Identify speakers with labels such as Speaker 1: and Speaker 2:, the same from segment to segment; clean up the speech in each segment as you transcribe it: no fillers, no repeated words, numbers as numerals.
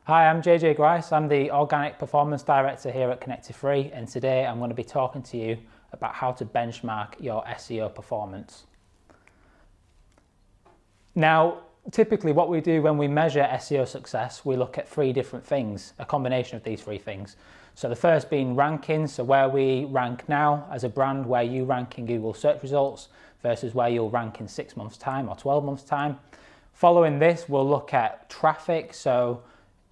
Speaker 1: Hi, I'm JJ Grice. I'm the Organic Performance Director here at Connected Free, and today I'm going to be talking to you about how to benchmark your SEO performance. Now, typically what we do when we measure SEO success, we look at three different things, a combination of these three things. So the first being rankings, so where we rank now as a brand, where you rank in Google search results versus where you'll rank in 6 months' time or 12 months' time. Following this, we'll look at traffic, so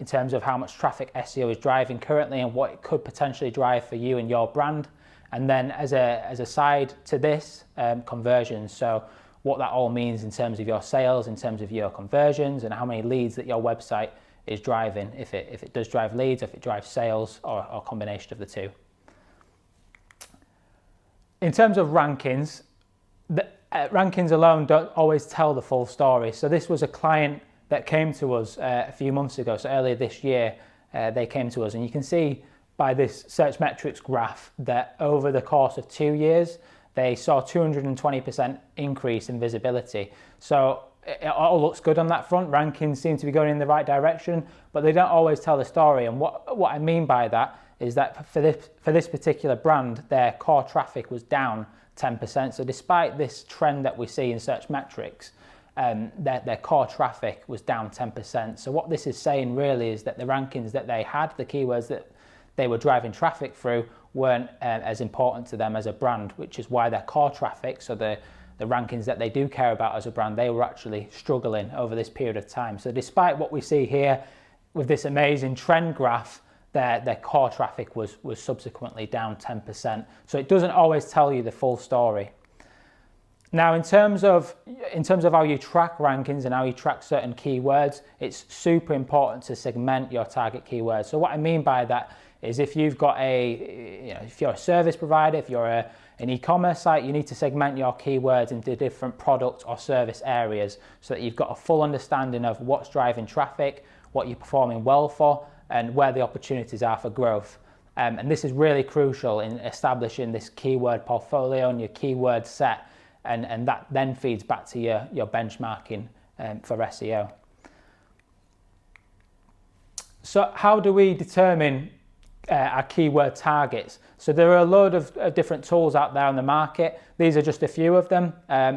Speaker 1: in terms of how much traffic SEO is driving currently and what it could potentially drive for you and your brand. And then as a side to this, conversions, so what that all means in terms of your sales, in terms of your conversions, and how many leads that your website is driving, if it does drive leads, if it drives sales, or a combination of the two. In terms of rankings, rankings alone don't always tell the full story. So this was a client that came to us a few months ago, so earlier this year they came to us, and you can see by this search metrics graph that over the course of 2 years they saw 220% increase in visibility. So it all looks good on that front. Rankings seem to be going in the right direction, but they don't always tell the story. And what I mean by that is that for this particular brand, their core traffic was down 10%. So despite this trend that we see in search metrics, their core traffic was down 10%. So what this is saying really is that the rankings that they had, the keywords that they were driving traffic through, weren't as important to them as a brand, which is why their core traffic, so the rankings that they do care about as a brand, they were actually struggling over this period of time. So despite what we see here with this amazing trend graph, their core traffic was subsequently down 10%. So it doesn't always tell you the full story. Now, in terms of how you track rankings and how you track certain keywords, it's super important to segment your target keywords. So what I mean by that is if you've got if you're a service provider, if you're an e-commerce site, you need to segment your keywords into different product or service areas so that you've got a full understanding of what's driving traffic, what you're performing well for, and where the opportunities are for growth. And this is really crucial in establishing this keyword portfolio and your keyword set, and that then feeds back to your benchmarking for SEO. So how do we determine our keyword targets? So there are a load of different tools out there on the market. These are just a few of them.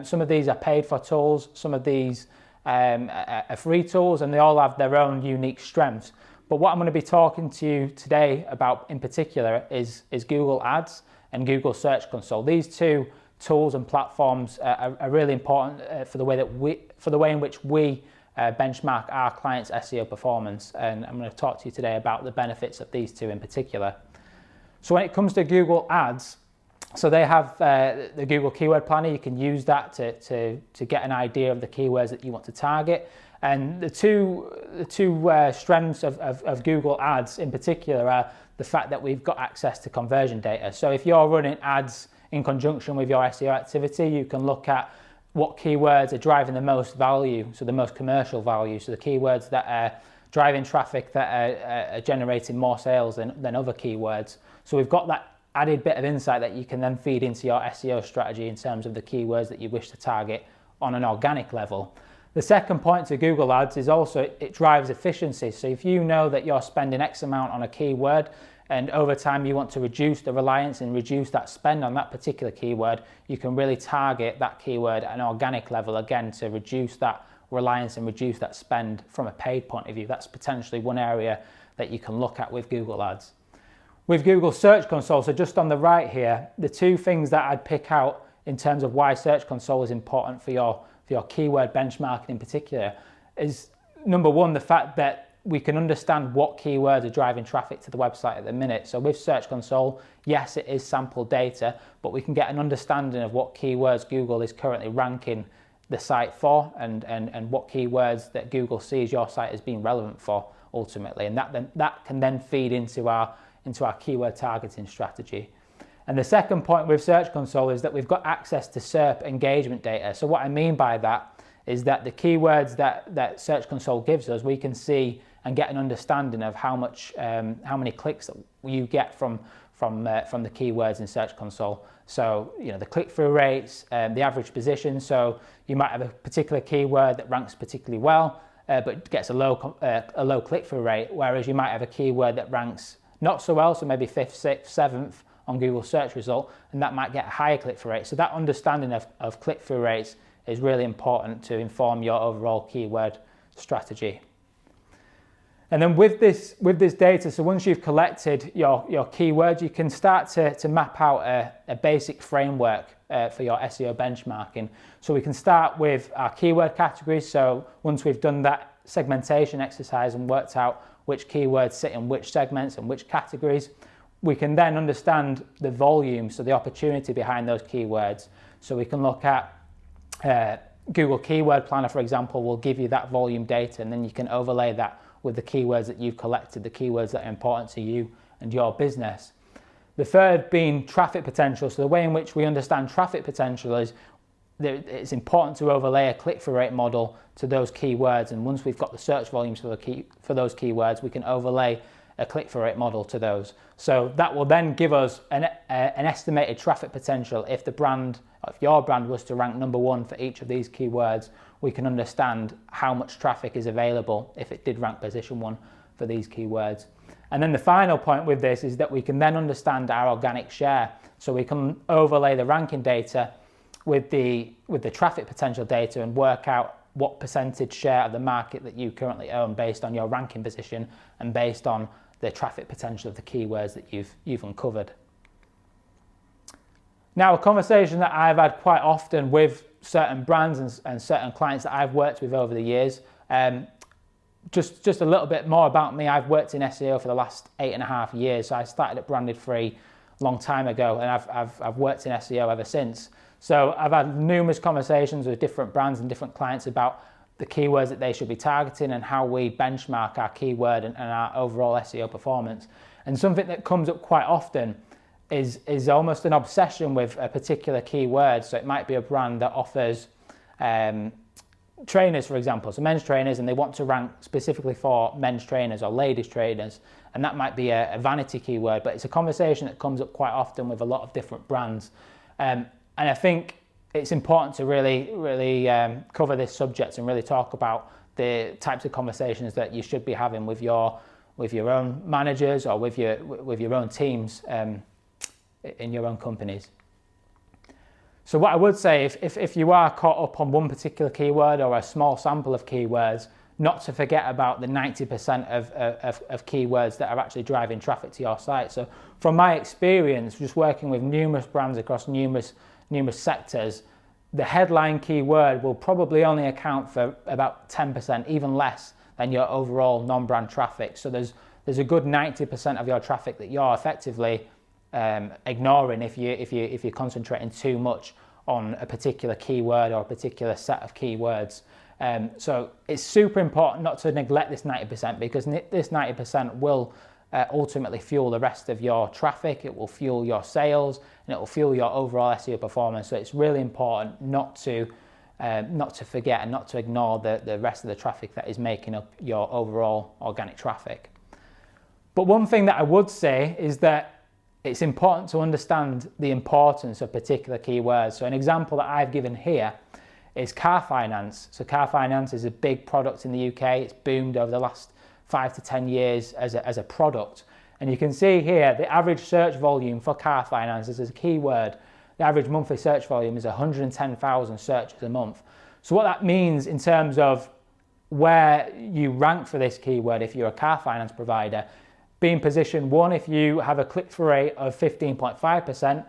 Speaker 1: Some of these are paid for tools, some of these are free tools, and they all have their own unique strengths. But what I'm going to be talking to you today about in particular is Google Ads and Google Search Console. These two tools and platforms are really important for the way in which we benchmark our clients' SEO performance, and I'm going to talk to you today about the benefits of these two in particular. So when it comes to Google Ads, so they have the Google Keyword Planner. You can use that to get an idea of the keywords that you want to target. And the two strengths of Google Ads in particular are the fact that we've got access to conversion data. So if you're running ads in conjunction with your SEO activity, you can look at what keywords are driving the most value, so the most commercial value, so the keywords that are driving traffic that are generating more sales than other keywords. So we've got that added bit of insight that you can then feed into your SEO strategy in terms of the keywords that you wish to target on an organic level. The second point to Google Ads is also it drives efficiency. So if you know that you're spending X amount on a keyword, and over time you want to reduce the reliance and reduce that spend on that particular keyword, you can really target that keyword at an organic level again to reduce that reliance and reduce that spend from a paid point of view. That's potentially one area that you can look at with Google Ads. With Google Search Console, so just on the right here, the two things that I'd pick out in terms of why Search Console is important for your keyword benchmarking in particular is, number one, the fact that we can understand what keywords are driving traffic to the website at the minute. So with Search Console, yes, it is sample data, but we can get an understanding of what keywords Google is currently ranking the site for, and what keywords that Google sees your site as being relevant for ultimately. And that can then feed into our keyword targeting strategy. And the second point with Search Console is that we've got access to SERP engagement data. So what I mean by that is that the keywords that Search Console gives us, we can see and get an understanding of how many clicks that you get from the keywords in Search Console. So, the click-through rates, the average position. So you might have a particular keyword that ranks particularly well, but gets a low click-through rate, whereas you might have a keyword that ranks not so well, so maybe 5th, 6th, 7th on Google search result, and that might get a higher click-through rate. So that understanding of click-through rates is really important to inform your overall keyword strategy. And then with this data, so once you've collected your keywords, you can start to map out a basic framework for your SEO benchmarking. So we can start with our keyword categories. So once we've done that segmentation exercise and worked out which keywords sit in which segments and which categories, we can then understand the volume, so the opportunity behind those keywords. So we can look at Google Keyword Planner, for example, will give you that volume data, and then you can overlay that with the keywords that you've collected, the keywords that are important to you and your business. The third being traffic potential. So the way in which we understand traffic potential is that it's important to overlay a click-through rate model to those keywords, and once we've got the search volumes for those keywords, we can overlay a click-through rate model to those. So that will then give us an estimated traffic potential. If your brand was to rank number 1 for each of these keywords, we can understand how much traffic is available if it did rank position 1 for these keywords. And then the final point with this is that we can then understand our organic share. So we can overlay the ranking data with the traffic potential data and work out what percentage share of the market that you currently own based on your ranking position and based on the traffic potential of the keywords that you've uncovered. Now, a conversation that I've had quite often with certain brands and certain clients that I've worked with over the years, just a little bit more about me. I've worked in SEO for the last 8.5 years. So I started at Branded Free a long time ago, and I've worked in SEO ever since. So I've had numerous conversations with different brands and different clients about the keywords that they should be targeting and how we benchmark our keyword and our overall SEO performance. And something that comes up quite often is almost an obsession with a particular keyword. So it might be a brand that offers trainers, for example, so men's trainers, and they want to rank specifically for men's trainers or ladies trainers, and that might be a vanity keyword, but it's a conversation that comes up quite often with a lot of different brands. And I think it's important to really cover this subject and really talk about the types of conversations that you should be having with your own managers or with your own teams in your own companies. So what I would say, if you are caught up on one particular keyword or a small sample of keywords, not to forget about the 90% of keywords that are actually driving traffic to your site. So from my experience, just working with numerous brands across numerous sectors, the headline keyword will probably only account for about 10%, even less than your overall non-brand traffic. So there's a good 90% of your traffic that you're effectively ignoring if you're concentrating too much on a particular keyword or a particular set of keywords. So it's super important not to neglect this 90%, because this 90% will ultimately fuel the rest of your traffic. It will fuel your sales and it will fuel your overall SEO performance. So it's really important not to forget and not to ignore the rest of the traffic that is making up your overall organic traffic. But one thing that I would say is that it's important to understand the importance of particular keywords. So an example that I've given here is car finance. So car finance is a big product in the UK. It's boomed over the last 5 to 10 years as a product. And you can see here the average search volume for car finance as a keyword. The average monthly search volume is 110,000 searches a month. So what that means in terms of where you rank for this keyword if you're a car finance provider, being position 1, if you have a click-through rate of 15.5%,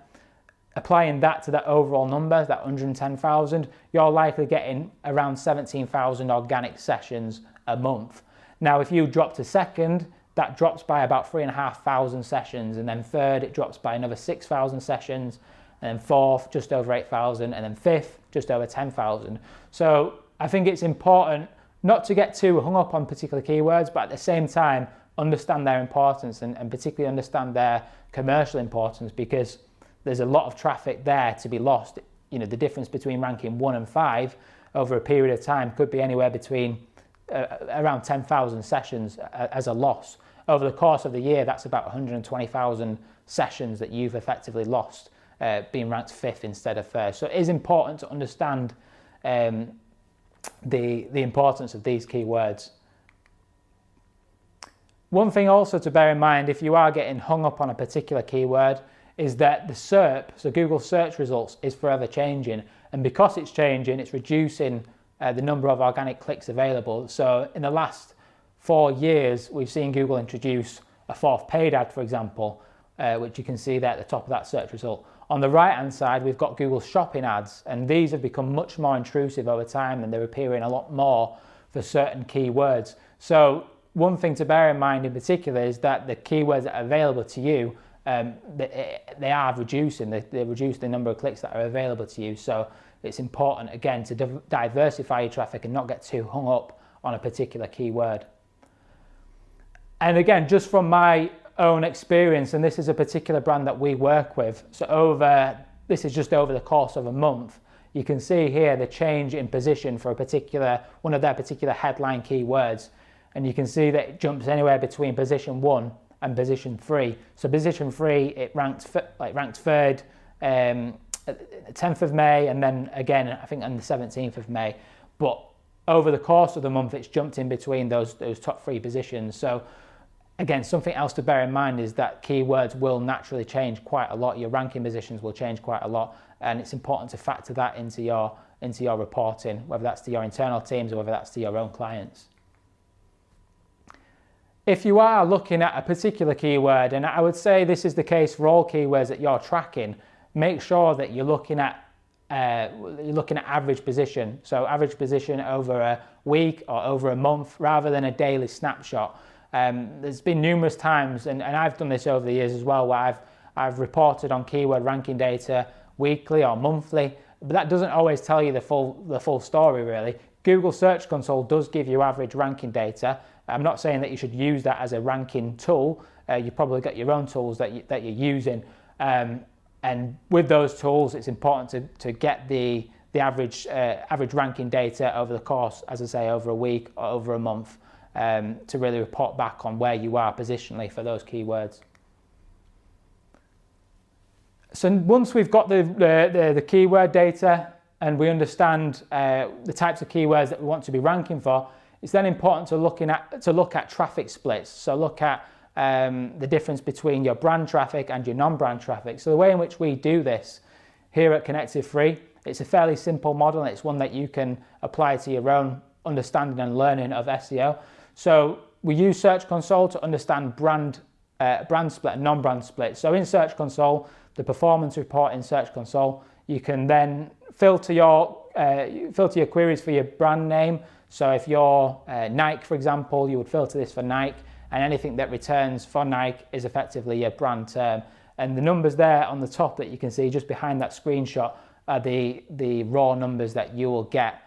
Speaker 1: applying that to that overall number, that 110,000, you're likely getting around 17,000 organic sessions a month. Now, if you drop to second, that drops by about 3,500 sessions, and then third, it drops by another 6,000 sessions, and then fourth, just over 8,000, and then fifth, just over 10,000. So I think it's important not to get too hung up on particular keywords, but at the same time, understand their importance and particularly understand their commercial importance, because there's a lot of traffic there to be lost. You know, the difference between ranking 1 and 5 over a period of time could be anywhere between around 10,000 sessions as a loss. Over the course of the year, that's about 120,000 sessions that you've effectively lost being ranked 5th instead of 1st. So it is important to understand the importance of these keywords. One thing also to bear in mind if you are getting hung up on a particular keyword is that the SERP, so Google search results, is forever changing, and because it's changing, it's reducing the number of organic clicks available. So in the last 4 years, we've seen Google introduce a fourth paid ad, for example, which you can see there at the top of that search result. On the right hand side, we've got Google shopping ads, and these have become much more intrusive over time, and they're appearing a lot more for certain keywords. So one thing to bear in mind in particular is that the keywords that are available to you, they are reducing. They reduce the number of clicks that are available to you. So it's important, again, to diversify your traffic and not get too hung up on a particular keyword. And again, just from my own experience, and this is a particular brand that we work with, so this is just over the course of a month, you can see here the change in position for one of their particular headline keywords, and you can see that it jumps anywhere between position 1 and position 3. So position 3, it ranked third 10th of May, and then again I think on the 17th of May, but over the course of the month it's jumped in between those top 3 positions. So again, something else to bear in mind is that keywords will naturally change quite a lot. Your ranking positions will change quite a lot, and it's important to factor that into your reporting, whether that's to your internal teams or whether that's to your own clients. If you are looking at a particular keyword, and I would say this is the case for all keywords that you're tracking, make sure that you're looking at average position. So average position over a week or over a month rather than a daily snapshot. There's been numerous times, and I've done this over the years as well, where I've reported on keyword ranking data weekly or monthly, but that doesn't always tell you the full story really. Google Search Console does give you average ranking data. I'm not saying that you should use that as a ranking tool. You've probably got your own tools that you're using, and with those tools, it's important to get the average ranking data over the course, as I say, over a week or over a month, to really report back on where you are positionally for those keywords. So once we've got the keyword data and we understand the types of keywords that we want to be ranking for, it's then important to look at traffic splits. So look at the difference between your brand traffic and your non-brand traffic. So the way in which we do this here at Connected Free, it's a fairly simple model, and it's one that you can apply to your own understanding and learning of SEO. So we use Search Console to understand brand split and non-brand split. So in Search Console, the performance report in Search Console, you can then filter your queries for your brand name. So if you're Nike, for example, you would filter this for Nike, and anything that returns for Nike is effectively your brand term. And the numbers there on the top that you can see just behind that screenshot are the raw numbers that you will get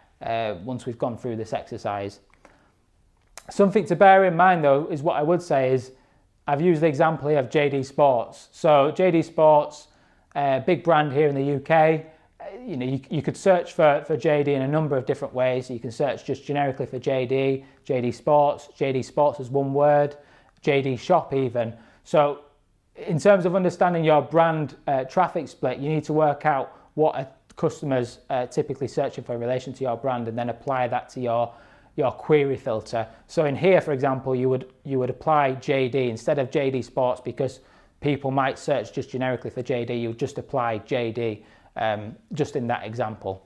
Speaker 1: once we've gone through this exercise. Something to bear in mind though is what I would say is, I've used the example here of JD Sports. So JD Sports, big brand here in the UK. You could search for JD in a number of different ways. You can search just generically for JD, JD Sports as one word, JD Shop even. So in terms of understanding your brand traffic split, you need to work out what are customers typically searching for in relation to your brand, and then apply that to your query filter. So in here, for example, you would apply JD instead of JD Sports, because people might search just generically for JD. You would just apply JD just in that example.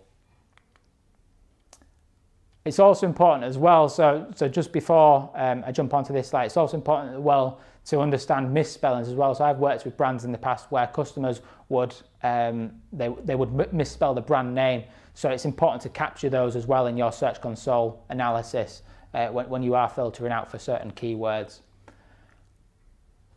Speaker 1: It's also important as well, so just before I jump onto this slide, it's also important as well to understand misspellings as well. So I've worked with brands in the past where customers would they would misspell the brand name. So it's important to capture those as well in your Search Console analysis when you are filtering out for certain keywords.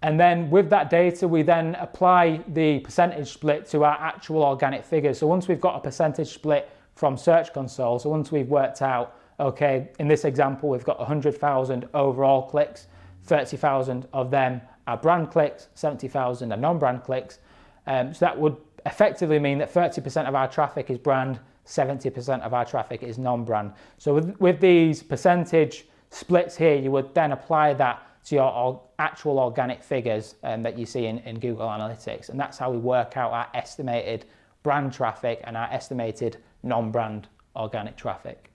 Speaker 1: And then with that data, we then apply the percentage split to our actual organic figures. So once we've got a percentage split from Search Console, so once we've worked out, okay, in this example, we've got 100,000 overall clicks, 30,000 of them are brand clicks, 70,000 are non-brand clicks. So that would effectively mean that 30% of our traffic is brand, 70% of our traffic is non-brand. So with these percentage splits here, you would then apply that to your actual organic figures that you see in Google Analytics. And that's how we work out our estimated brand traffic and our estimated non-brand organic traffic.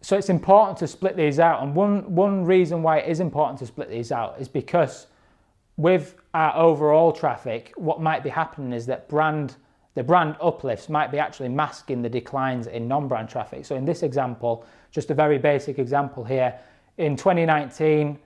Speaker 1: So it's important to split these out, and one reason why it is important to split these out is because with our overall traffic, what might be happening is that the brand uplifts might be actually masking the declines in non-brand traffic. So in this example, just a very basic example here, in 2019,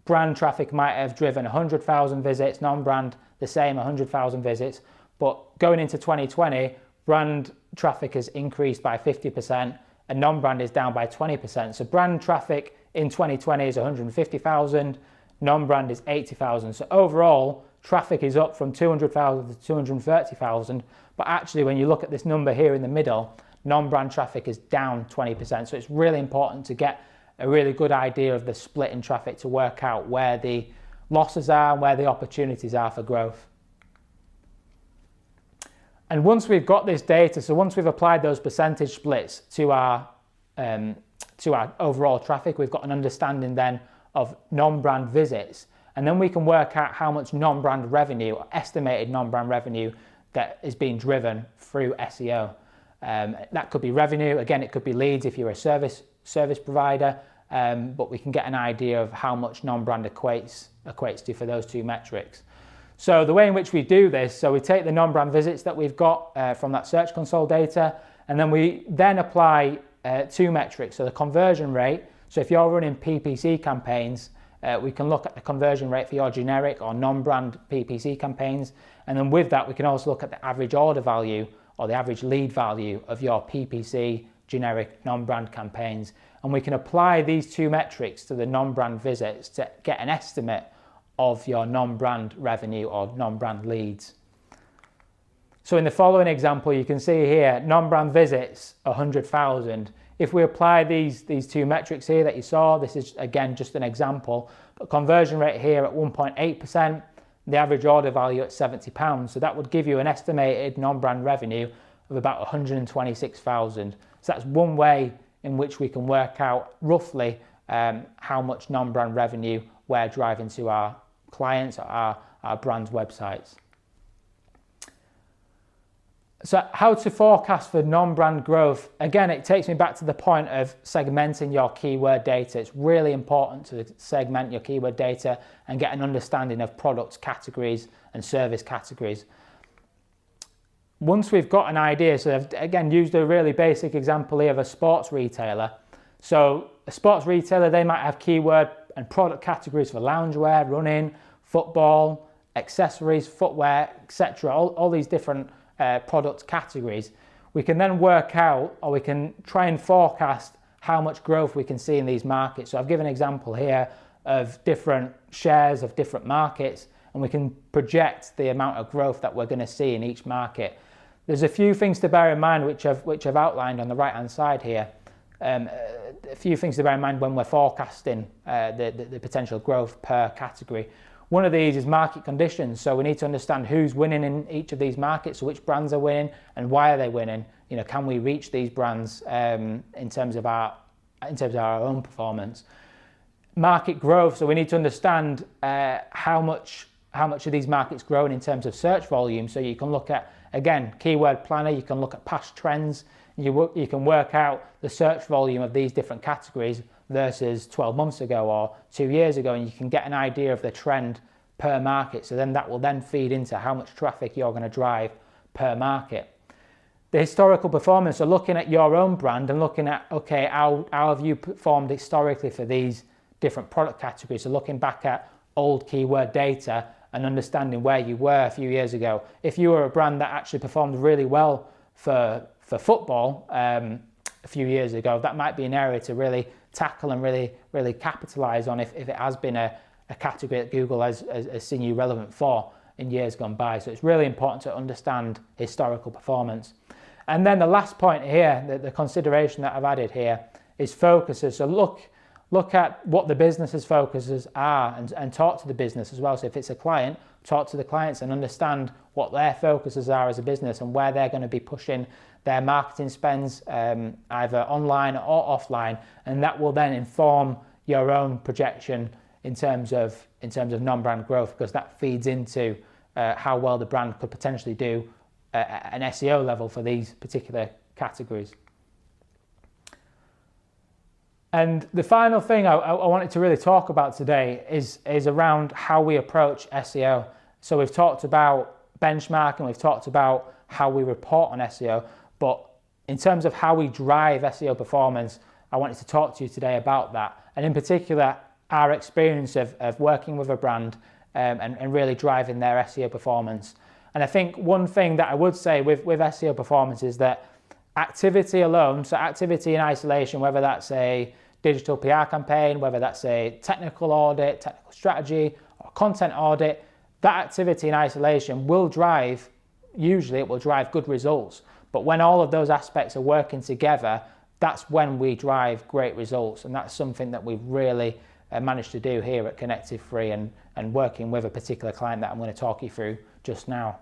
Speaker 1: brand traffic might have driven 100,000 visits, non-brand the same, 100,000 visits, but going into 2020, brand traffic has increased by 50% and non-brand is down by 20%. So brand traffic in 2020 is 150,000, non-brand is 80,000. So overall, traffic is up from 200,000 to 230,000, but actually when you look at this number here in the middle, non-brand traffic is down 20%. So it's really important to get a really good idea of the split in traffic to work out where the losses are and where the opportunities are for growth. And once we've got this data, so once we've applied those percentage splits to our overall traffic, we've got an understanding then of non-brand visits, and then we can work out how much non-brand revenue, or estimated non-brand revenue, that is being driven through SEO. That could be revenue, again it could be leads if you're a service provider, but we can get an idea of how much non-brand equates to for those two metrics. So the way in which we do this, so we take the non-brand visits that we've got from that Search Console data, and then we then apply two metrics. So the conversion rate, so if you're running PPC campaigns, we can look at the conversion rate for your generic or non-brand PPC campaigns, and then with that we can also look at the average order value or the average lead value of your PPC, generic, non-brand campaigns, and we can apply these two metrics to the non-brand visits to get an estimate of your non-brand revenue or non-brand leads. So in the following example, you can see here, non-brand visits, 100,000. If we apply these two metrics here that you saw, this is again just an example, but conversion rate here at 1.8%, the average order value at £70. So that would give you an estimated non-brand revenue of about 126,000. So that's one way in which we can work out roughly how much non-brand revenue we're driving to our clients or our brand's websites. So how to forecast for non-brand growth? Again, it takes me back to the point of segmenting your keyword data. It's really important to segment your keyword data and get an understanding of products categories and service categories. Once we've got an idea, so I've again used a really basic example here of a sports retailer. So a sports retailer, they might have keyword and product categories for loungewear, running, football, accessories, footwear, etc. All these different product categories. We can then work out, or we can try and forecast how much growth we can see in these markets. So I've given an example here of different shares of different markets, and we can project the amount of growth that we're going to see in each market. There's a few things to bear in mind which I've outlined on the right hand side here. A few things to bear in mind when we're forecasting the potential growth per category. One of these is market conditions. So we need to understand who's winning in each of these markets, so which brands are winning and why are they winning. You know, can we reach these brands in terms of our own performance? Market growth. So we need to understand how much of these markets growing in terms of search volume. So you can look at, again, keyword planner. You can look at past trends. You can work out the search volume of these different categories versus 12 months ago or 2 years ago, and you can get an idea of the trend per market. So then that will then feed into how much traffic you're going to drive per market. The historical performance, so looking at your own brand and looking at, okay, how have you performed historically for these different product categories? So looking back at old keyword data and understanding where you were a few years ago. If you were a brand that actually performed really well for football a few years ago, that might be an area to really tackle and really capitalize on if it has been a category that Google has seen you relevant for in years gone by. So it's really important to understand historical performance. And then the last point here, the consideration that I've added here, is focuses. So look at what the business's focuses are and talk to the business as well. So if it's a client, talk to the clients and understand what their focuses are as a business and where they're going to be pushing their marketing spends, either online or offline, and that will then inform your own projection in terms of non-brand growth, because that feeds into how well the brand could potentially do at an SEO level for these particular categories. And the final thing I wanted to really talk about today is around how we approach SEO. So we've talked about benchmarking, we've talked about how we report on SEO, but in terms of how we drive SEO performance, I wanted to talk to you today about that. And in particular, our experience of working with a brand and really driving their SEO performance. And I think one thing that I would say with SEO performance is that activity alone, so activity in isolation, whether that's a digital PR campaign, whether that's a technical audit, technical strategy, or content audit, that activity in isolation will drive, usually it will drive good results. But when all of those aspects are working together, that's when we drive great results. And that's something that we've really managed to do here at Connective Free and working with a particular client that I'm going to talk you through just now.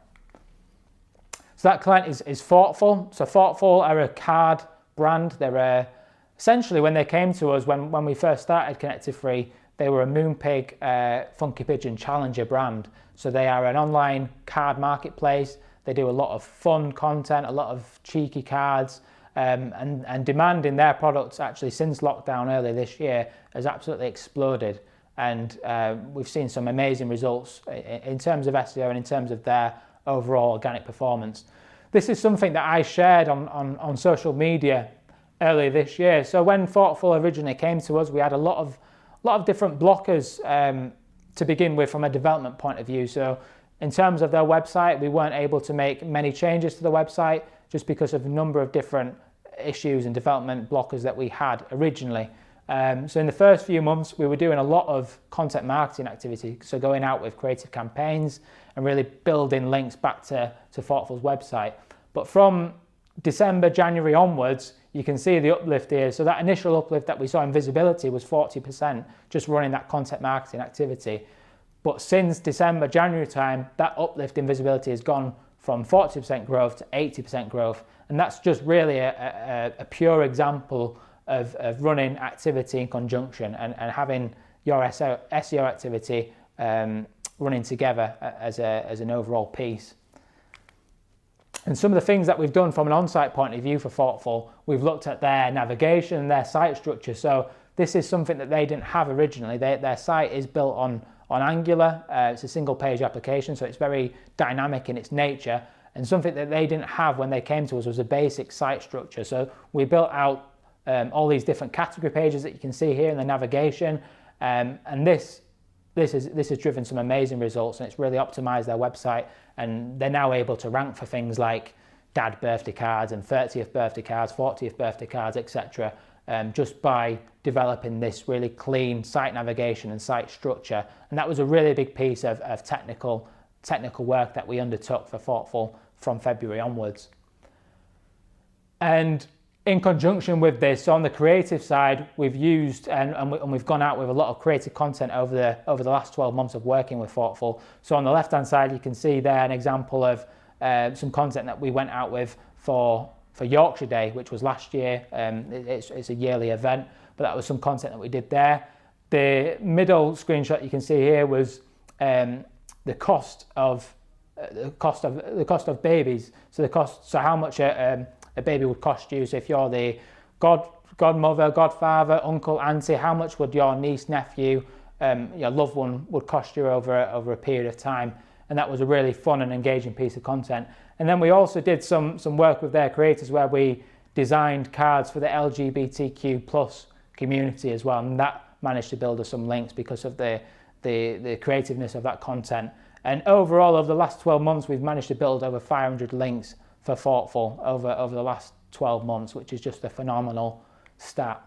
Speaker 1: So that client is Thoughtful. So Thoughtful are a card brand. They're essentially, when they came to us, when we first started Connective Free, they were a Moonpig Funky Pigeon Challenger brand. So they are an online card marketplace. They do a lot of fun content, a lot of cheeky cards, and demand in their products actually since lockdown earlier this year has absolutely exploded. And we've seen some amazing results in terms of SEO and in terms of their overall organic performance. This is something that I shared on social media earlier this year. So when Thoughtful originally came to us, we had a lot of different blockers to begin with from a development point of view. So in terms of their website, we weren't able to make many changes to the website just because of a number of different issues and development blockers that we had originally. So in the first few months, we were doing a lot of content marketing activity, so going out with creative campaigns and really building links back to Thoughtful's website. But from December, January onwards, you can see the uplift here. So that initial uplift that we saw in visibility was 40% just running that content marketing activity. But since December, January time, that uplift in visibility has gone from 40% growth to 80% growth. And that's just really a pure example of running activity in conjunction and having your SEO activity running together as an overall piece. And some of the things that we've done from an on-site point of view for Thoughtful, we've looked at their navigation, their site structure. So this is something that they didn't have originally. Their site is built on Angular. It's a single page application, so it's very dynamic in its nature. And something that they didn't have when they came to us was a basic site structure. So we built out all these different category pages that you can see here in the navigation. And this has driven some amazing results, and it's really optimized their website. And they're now able to rank for things like dad birthday cards and 30th birthday cards, 40th birthday cards, etc. Just by developing this really clean site navigation and site structure. And that was a really big piece of technical work that we undertook for Thoughtful from February onwards. And in conjunction with this, on the creative side, we've used and we've gone out with a lot of creative content over the last 12 months of working with Thoughtful. So on the left-hand side, you can see there an example of some content that we went out with for Yorkshire Day, which was last year. It's a yearly event, but that was some content that we did there. The middle screenshot you can see here was the cost of babies. So how much a baby would cost you. So if you're the godmother, godfather, uncle, auntie, how much would your niece, nephew, your loved one would cost you over a period of time? And that was a really fun and engaging piece of content. And then we also did some work with their creators where we designed cards for the LGBTQ plus community as well. And that managed to build us some links because of the creativeness of that content. And overall, over the last 12 months, we've managed to build over 500 links for Thoughtful over the last 12 months, which is just a phenomenal stat.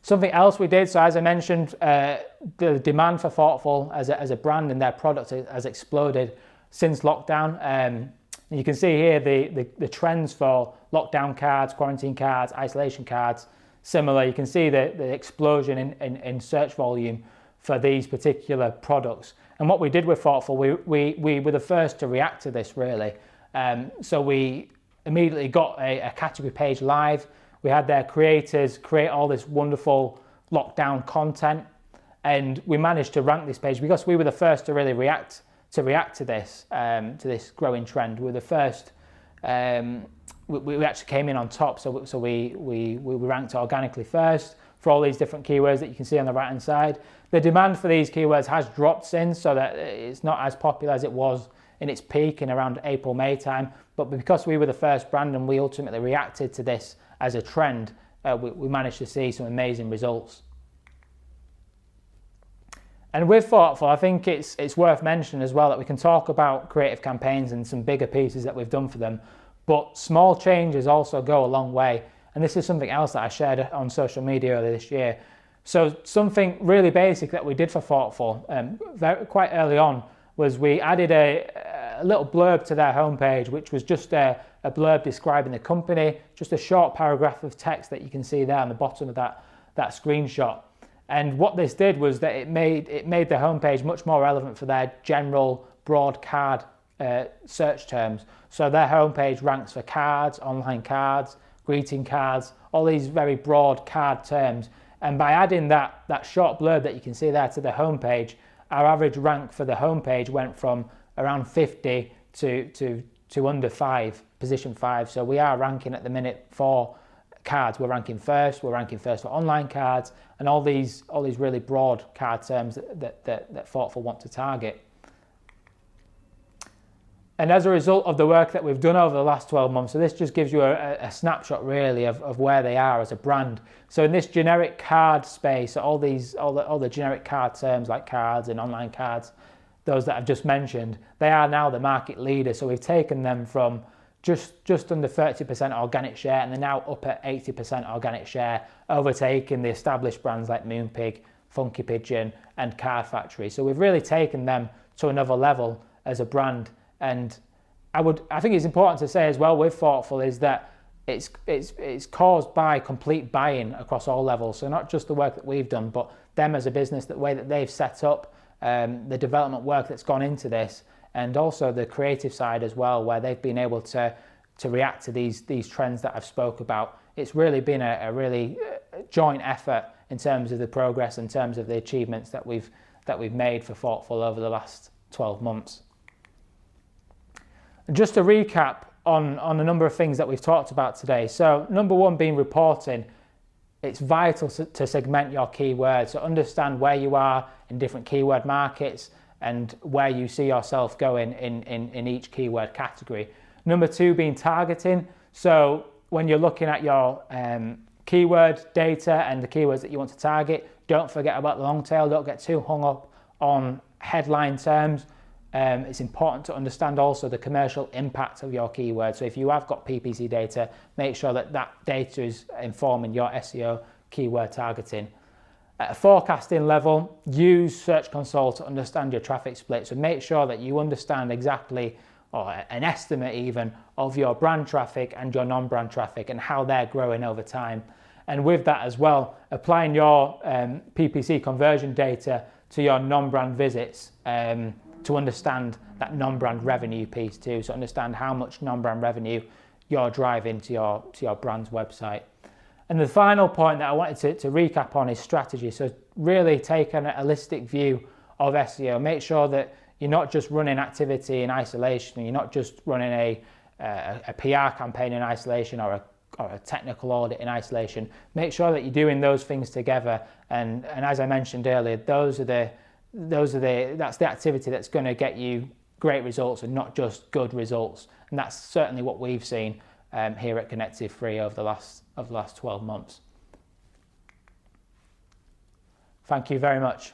Speaker 1: Something else we did, so as I mentioned, the demand for Thoughtful as a brand and their product has exploded since lockdown. You can see here the trends for lockdown cards, quarantine cards, isolation cards, similar. You can see the explosion in search volume for these particular products. And what we did with Thoughtful, we were the first to react to this really. So we immediately got a category page live. We had their creators create all this wonderful lockdown content, and we managed to rank this page because we were the first to really react to this growing trend. We were the first we actually came in on top. So we ranked organically first for all these different keywords that you can see on the right hand side. The demand for these keywords has dropped since, so that it's not as popular as it was in its peak in around April, May time. But because we were the first brand and we ultimately reacted to this as a trend, we managed to see some amazing results. And with Thoughtful, I think it's worth mentioning as well that we can talk about creative campaigns and some bigger pieces that we've done for them, but small changes also go a long way. And this is something else that I shared on social media earlier this year. So something really basic that we did for Thoughtful quite early on was we added a little blurb to their homepage, which was just a blurb describing the company, just a short paragraph of text that you can see there on the bottom of that screenshot. And what this did was that it made the homepage much more relevant for their general broad card search terms. So their homepage ranks for cards, online cards, greeting cards, all these very broad card terms. And by adding that short blurb that you can see there to the homepage, our average rank for the homepage went from around 50 to under 5, position 5. So we are ranking at the minute for cards. We're ranking first for online cards, and all these really broad card terms that Thoughtful want to target. And as a result of the work that we've done over the last 12 months, so this just gives you a snapshot really of where they are as a brand. So in this generic card space, all the generic card terms like cards and online cards, those that I've just mentioned, they are now the market leader. So we've taken them from just under 30% organic share, and they're now up at 80% organic share, overtaking the established brands like Moonpig, Funky Pigeon and Card Factory. So we've really taken them to another level as a brand. And I think it's important to say as well with Thoughtful is that it's caused by complete buy-in across all levels. So not just the work that we've done, but them as a business, the way that they've set up, the development work that's gone into this, and also the creative side as well, where they've been able to react to these trends that I've spoke about. It's really been a really joint effort in terms of the progress, in terms of the achievements that we've made for Thoughtful over the last 12 months. Just to recap on a number of things that we've talked about today. So number one being reporting. It's vital to segment your keywords, so understand where you are in different keyword markets and where you see yourself going in each keyword category. Number two being targeting. So when you're looking at your keyword data and the keywords that you want to target, don't forget about the long tail. Don't get too hung up on headline terms. It's important to understand also the commercial impact of your keyword. So if you have got PPC data, make sure that data is informing your SEO keyword targeting. At a forecasting level, use Search Console to understand your traffic split. So make sure that you understand exactly, or an estimate even, of your brand traffic and your non-brand traffic and how they're growing over time. And with that as well, applying your PPC conversion data to your non-brand visits to understand that non-brand revenue piece too. So understand how much non-brand revenue you're driving to your brand's website. And the final point that I wanted to recap on is strategy. So really take an holistic view of SEO. Make sure that you're not just running activity in isolation. You're not just running a PR campaign in isolation or a technical audit in isolation. Make sure that you're doing those things together. And as I mentioned earlier, that's the activity that's going to get you great results and not just good results. And that's certainly what we've seen here at Connective 3 over the last 12 months. Thank you very much.